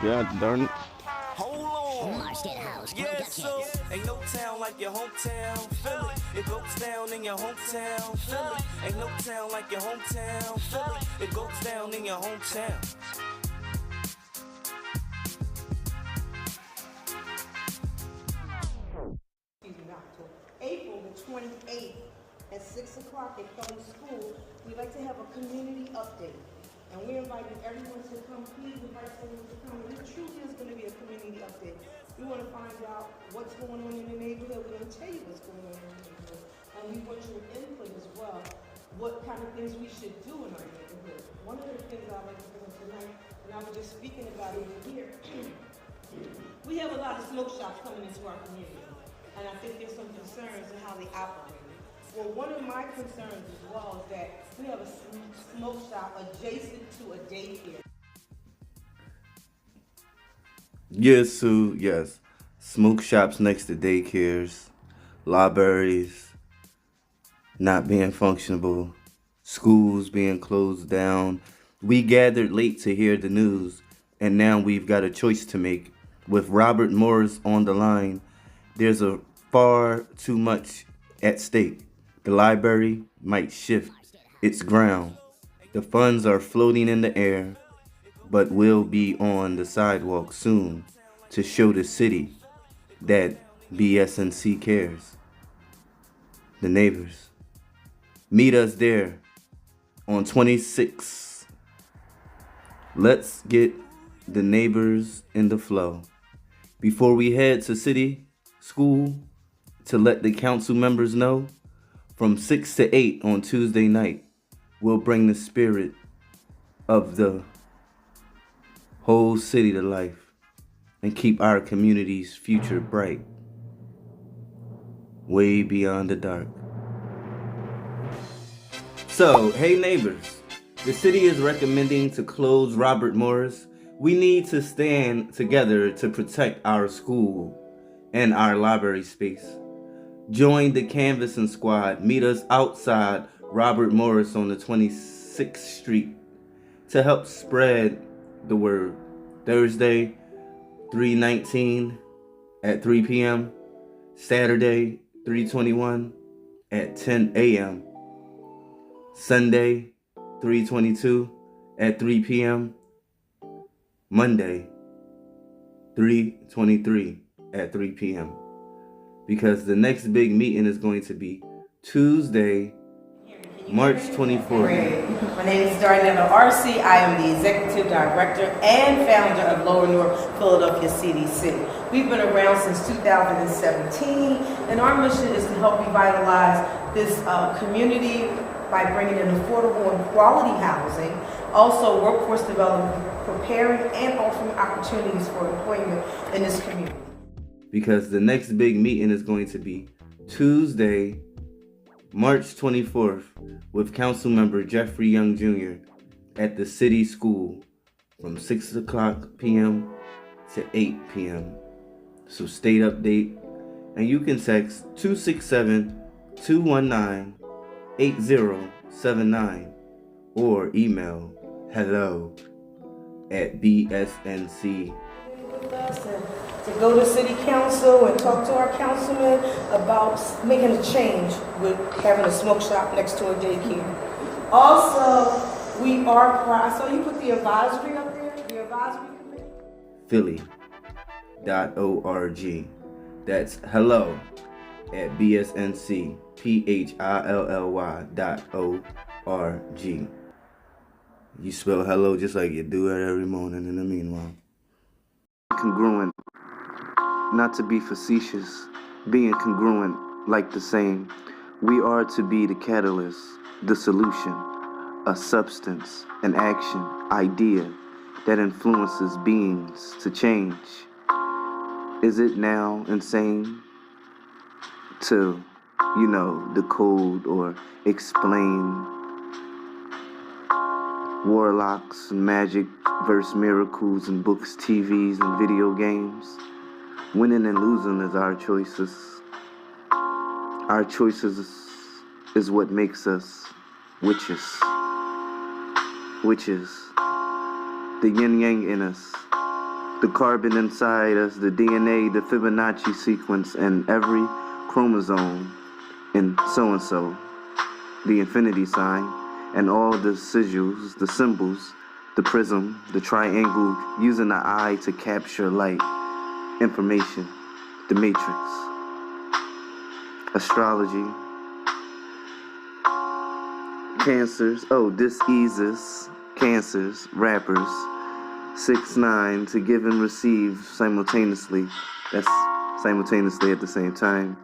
God darn it. Hold on. Yeah, so ain't no town like your hometown, Philly. It goes down in your hometown, Philly. Ain't no town like your hometown, Philly. It goes down in your hometown. April the 28th at 6 o'clock at Kelly School, we'd like to have a community update. And we're inviting everyone to come. Please invite someone to come. And it truly is going to be a community update. We want to find out what's going on in the neighborhood. We're going to tell you what's going on in the neighborhood. And we want your input as well. What kind of things we should do in our neighborhood. One of the things I'd like to bring up tonight, and I was just speaking about it here, we have a lot of smoke shops coming into our community. And I think there's some concerns in how they operate. Well, one of my concerns as well is that we have a smoke shop adjacent to a daycare. Yes, Sue, yes. Smoke shops next to daycares, libraries not being functionable, schools being closed down. We gathered late to hear the news, and now we've got a choice to make. With Robert Morris on the line, there's a far too much at stake. The library might shift its ground. The funds are floating in the air, but will be on the sidewalk soon to show the city that BSNC cares. The neighbors. Meet us there on 26. Let's get the neighbors in the flow. Before we head to city school to let the council members know, from 6 to 8 on Tuesday night, we'll bring the spirit of the whole city to life and keep our community's future bright, way beyond the dark. So, hey neighbors, the city is recommending to close Robert Morris. We need to stand together to protect our school and our library space. Join the canvassing squad. Meet us outside Robert Morris on the 26th Street to help spread the word. Thursday, 3/19 at 3 p.m. Saturday, 3/21 at 10 a.m. Sunday, 3/22 at 3 p.m. Monday, 3/23 at 3 p.m. Because the next big meeting is going to be Tuesday, March 24th. My name is Darnella RC. I am the Executive Director and Founder of Lower North Philadelphia CDC. We've been around since 2017, and our mission is to help revitalize this community by bringing in affordable and quality housing, also workforce development, preparing and offering opportunities for employment in this community. Because the next big meeting is going to be Tuesday, March 24th, with Councilmember Jeffrey Young Jr. at the City School from 6 o'clock p.m. to 8 p.m. So state update, and you can text 267-219-8079 or email hello@bsnc. To go to city council and talk to our councilman about making a change with having a smoke shop next to a daycare. Also, we are proud. So you put the advisory up there, the advisory committee? Philly.org. That's hello@bsncphilly.org. You spell hello just like you do it every morning in the meanwhile. Congruent. Not to be facetious, being congruent like the same. We are to be the catalyst, the solution, a substance, an action, idea that influences beings to change. Is it now insane to, decode or explain warlocks and magic versus miracles and books, TVs, and video games? Winning and losing is our choices. Our choices is what makes us witches. Witches. The yin yang in us. The carbon inside us, the DNA, the Fibonacci sequence, and every chromosome in so-and-so, the infinity sign, and all the sigils, the symbols, the prism, the triangle, using the eye to capture light, information, the matrix, astrology, cancers, diseases, cancers, rappers, 6 9 to give and receive simultaneously. That's simultaneously at the same time.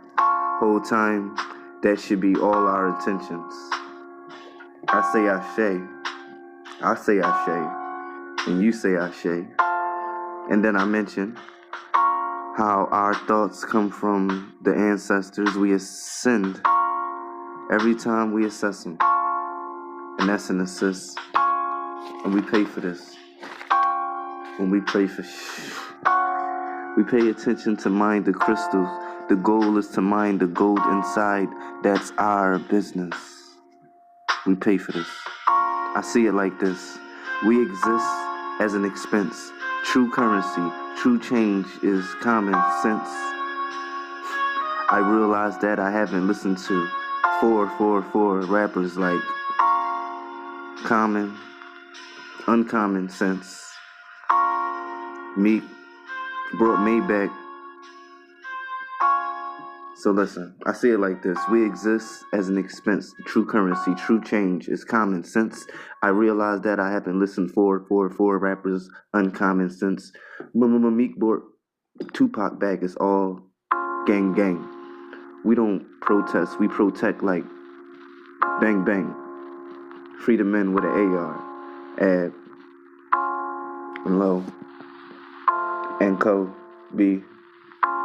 Whole time, that should be all our intentions. I say Ashe, I say Ashe, and you say Ashe. And then I mention how our thoughts come from the ancestors we ascend every time we assess them. And that's an assist. And we pay for this. When we pray for we pay attention to mine the crystals. The goal is to mine the gold inside. That's our business. We pay for this. I see it like this. We exist as an expense. True currency, true change is common sense. I realize that I haven't listened to 444 rappers like Common, Uncommon Sense. Meek brought me back. So listen, I see it like this. We exist as an expense. True currency, true change is common sense. I realize that I haven't listened for rappers, Uncommon Sense. Meek brought Tupac back. It's all gang gang. We don't protest. We protect like bang bang. Free the men with an AR. Add and low. And co. B.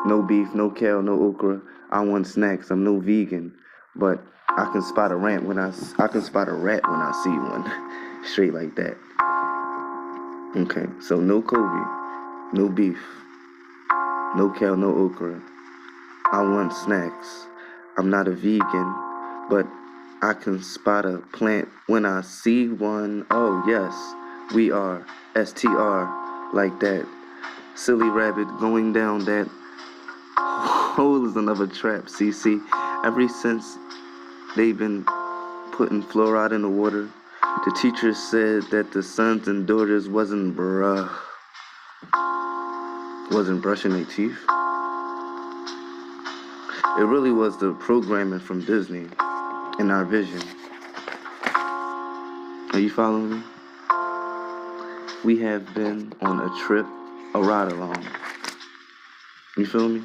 No beef, no kale, no okra. I want snacks. I'm no vegan, but I can spot a rat when I spot a rat when I see one. Straight like that. Okay, so no Kobe, no beef, no kale, no okra. I want snacks. I'm not a vegan, but I can spot a plant when I see one. Oh yes, we are STR like that. Silly rabbit going down that hole is another trap, CC. Ever since they've been putting fluoride in the water, the teachers said that the sons and daughters wasn't brushing their teeth. It really was the programming from Disney in our vision. Are you following me? We have been on a trip, a ride along. You feel me?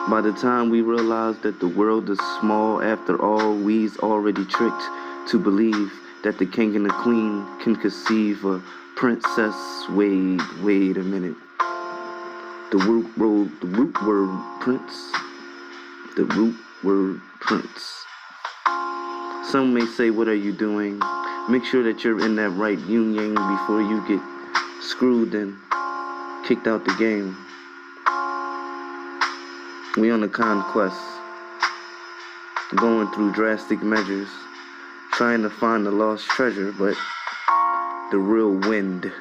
By the time we realize that the world is small, after all, we's already tricked to believe that the king and the queen can conceive a princess. Wait a minute. The root word prince. The root word prince. Some may say, what are you doing? Make sure that you're in that right yin-yang before you get screwed and kicked out the game. We on a conquest, going through drastic measures, trying to find the lost treasure, but the real wind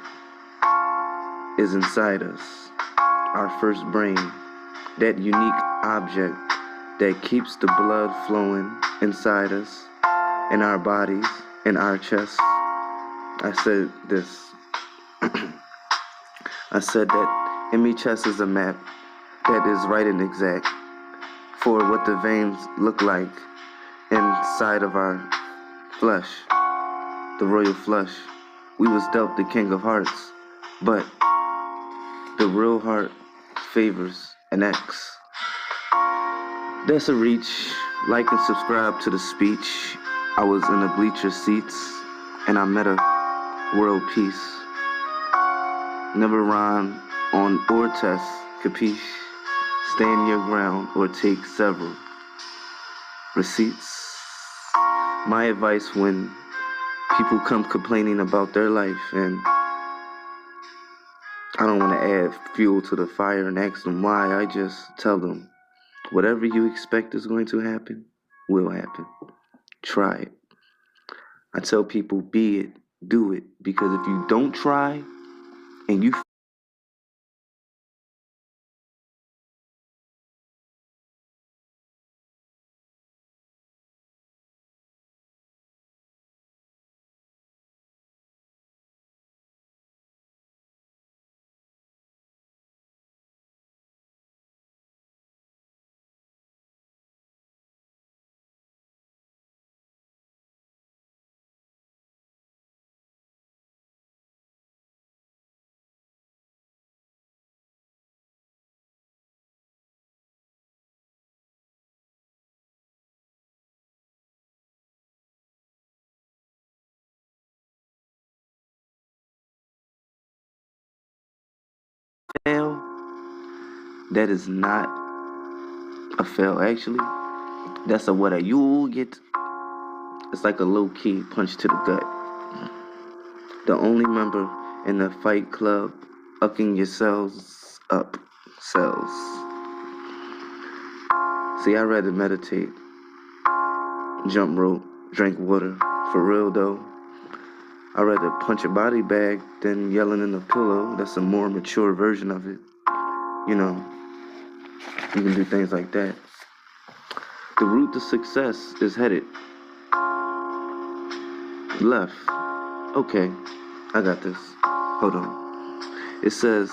is inside us. Our first brain, that unique object that keeps the blood flowing inside us, in our bodies, in our chest. I said this. I said that in me chest is a map that is right and exact for what the veins look like inside of our flesh, the royal flesh. We was dealt the king of hearts, but the real heart favors an X. That's a reach. Like and subscribe to the speech. I was in the bleacher seats and I met a world peace. Never rhyme on or test, capiche? Stand your ground or take several receipts. My advice when people come complaining about their life and I don't want to add fuel to the fire and ask them why, I just tell them whatever you expect is going to happen will happen. Try it. I tell people be it, do it, because if you don't try and you That is not a fail, actually. That's a what you get. It's like a low-key punch to the gut. The only member in the fight club ucking your cells up. Cells. See, I'd rather meditate, jump rope, drink water. For real, though. I'd rather punch a body bag than yelling in a pillow. That's a more mature version of it. You know, you can do things like that. The route to success is headed left. Okay, I got this. Hold on. It says,